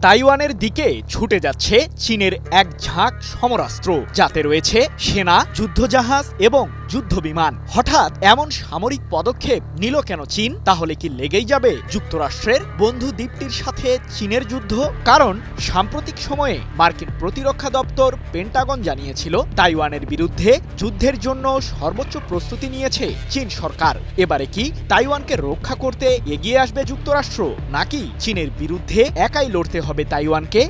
তাইওয়ানের দিকে ছুটে যাচ্ছে চীনের এক ঝাঁক সমরাস্ত্র, যাতে রয়েছে সেনা, যুদ্ধজাহাজ এবং যুদ্ধবিমান। হঠাৎ এমন সামরিক পদক্ষেপ নিল কেন চীন? তাহলে কি লেগেই যাবে যুক্তরাষ্ট্রের বন্ধু দ্বীপটির সাথে চীনের যুদ্ধ? কারণ সাম্প্রতিক সময়ে মার্কিন প্রতিরক্ষা দপ্তর পেন্টাগন জানিয়েছিল, তাইওয়ানের বিরুদ্ধে যুদ্ধের জন্য সর্বোচ্চ প্রস্তুতি নিয়েছে চীন সরকার। এবারে কি তাইওয়ানকে রক্ষা করতে এগিয়ে আসবে যুক্তরাষ্ট্র, নাকি চীনের বিরুদ্ধে একাই লড়তে হবে তাইওয়ানকে?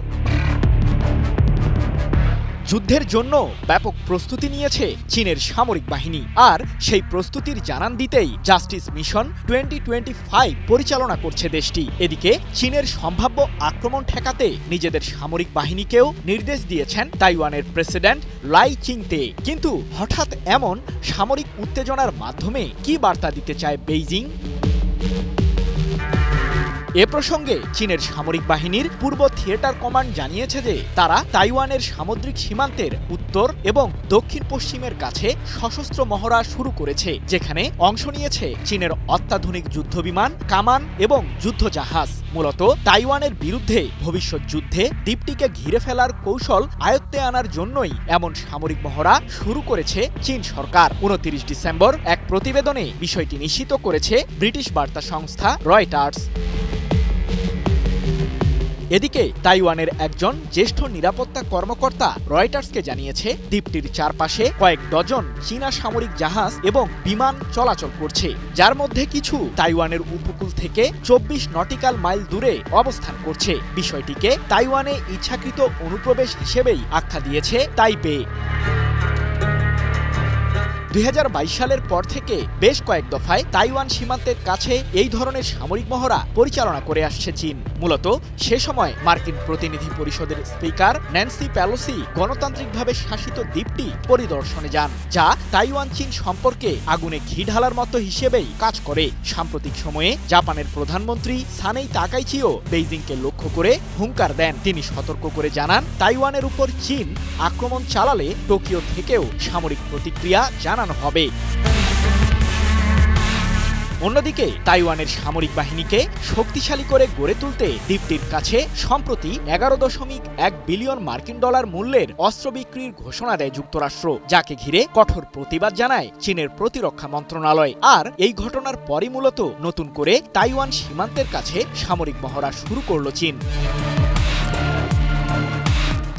যুদ্ধের জন্য ব্যাপক প্রস্তুতি নিয়েছে চীনের সামরিক বাহিনী, আর সেই প্রস্তুতির জানান দিতেই জাস্টিস মিশন 2025 পরিচালনা করছে দেশটি। এদিকে চীনের সম্ভাব্য আক্রমণ ঠেকাতে নিজেদের সামরিক বাহিনীকেও নির্দেশ দিয়েছেন তাইওয়ানের প্রেসিডেন্ট লাই চিং-তে। কিন্তু হঠাৎ এমন সামরিক উত্তেজনার মাধ্যমে কি বার্তা দিতে চায় বেইজিং? এ প্রসঙ্গে চীনের সামরিক বাহিনীর পূর্ব থিয়েটার কমান্ড জানিয়েছে যে তারা তাইওয়ানের সামুদ্রিক সীমান্তের উত্তর এবং দক্ষিণ পশ্চিমের কাছে সশস্ত্র মহড়া শুরু করেছে, যেখানে অংশ নিয়েছে চীনের অত্যাধুনিক যুদ্ধবিমান, কামান এবং যুদ্ধজাহাজ। মূলত তাইওয়ানের বিরুদ্ধে ভবিষ্যৎ যুদ্ধে দ্বীপটিকে ঘিরে ফেলার কৌশল আয়ত্তে আনার জন্যই এমন সামরিক মহড়া শুরু করেছে চীন সরকার। 29 ডিসেম্বর এক প্রতিবেদনে বিষয়টি নিশ্চিত করেছে ব্রিটিশ বার্তা সংস্থা রয়টার্স। এদিকে তাইওয়ানের একজন জ্যেষ্ঠ নিরাপত্তা কর্মকর্তা রয়টার্সকে জানিয়েছে, দ্বীপটির চারপাশে কয়েক ডজন চীনা সামরিক জাহাজ এবং বিমান চলাচল করছে, যার মধ্যে কিছু তাইওয়ানের উপকূল থেকে 24 নটিক্যাল মাইল দূরে অবস্থান করছে। বিষয়টিকে তাইওয়ানে ইচ্ছাকৃত অনুপ্রবেশ হিসেবেই আখ্যা দিয়েছে তাইপে। 2022 সালের পর থেকে বেশ কয়েক দফায় তাইওয়ান সীমান্তের কাছে এই ধরনের সামরিক মহড়া পরিচালনা করে আসছে চীন। মূলত সে সময় মার্কিন প্রতিনিধি পরিষদের স্পিকার ন্যান্সি পেলোসি গণতান্ত্রিকভাবে শাসিত দ্বীপটি পরিদর্শনে যান, যা তাইওয়ান চীন সম্পর্কে আগুনে ঘি ঢালার মতো হিসেবেই কাজ করে। সাম্প্রতিক সময়ে জাপানের প্রধানমন্ত্রী সানেই তাকাইচিও বেইজিংকে লক্ষ্য করে হুঙ্কার দেন। তিনি সতর্ক করে জানান, তাইওয়ানের উপর চীন আক্রমণ চালালে টোকিও থেকেও সামরিক প্রতিক্রিয়া জানানো হবে। অন্যদিকে তাইওয়ানের সামরিক বাহিনীকে শক্তিশালী করে গড়ে তুলতে দ্বীপটির কাছে সম্প্রতি 11.1 বিলিয়ন মার্কিন ডলার মূল্যের অস্ত্র বিক্রির ঘোষণা দেয় যুক্তরাষ্ট্র, যাকে ঘিরে কঠোর প্রতিবাদ জানায় চীনের প্রতিরক্ষা মন্ত্রণালয়। আর এই ঘটনার পরই মূলত নতুন করে তাইওয়ান সীমান্তের কাছে সামরিক মহড়া শুরু করল চীন।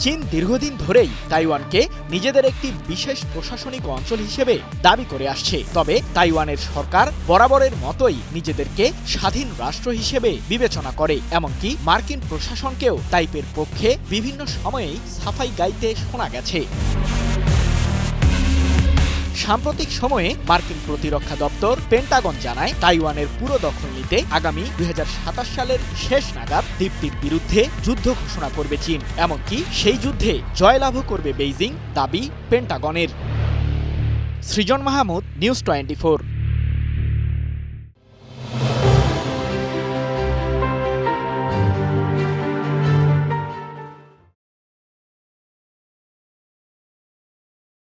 চীন দীর্ঘদিন ধরেই তাইওয়ানকে নিজেদের একটি বিশেষ প্রশাসনিক অঞ্চল হিসেবে দাবি করে আসছে, তবে তাইওয়ানের সরকার বরাবরের মতোই নিজেদেরকে স্বাধীন রাষ্ট্র হিসেবে বিবেচনা করে। এমনকি মার্কিন প্রশাসনকেও তাইপের পক্ষে বিভিন্ন সময়েই সাফাই গাইতে শোনা গেছে। সাম্প্রতিক সময়ে মার্কিন প্রতিরক্ষা দপ্তর পেন্টাগন জানায়, তাইওয়ানের পুরো দখল নিতে আগামী 2027 সালের শেষ নাগাদ দ্বীপটির বিরুদ্ধে যুদ্ধ ঘোষণা করবে চীন। এমনকি সেই যুদ্ধে জয়লাভও করবে বেইজিং, দাবি পেন্টাগনের। সৃজন মাহমুদ, নিউজ 24।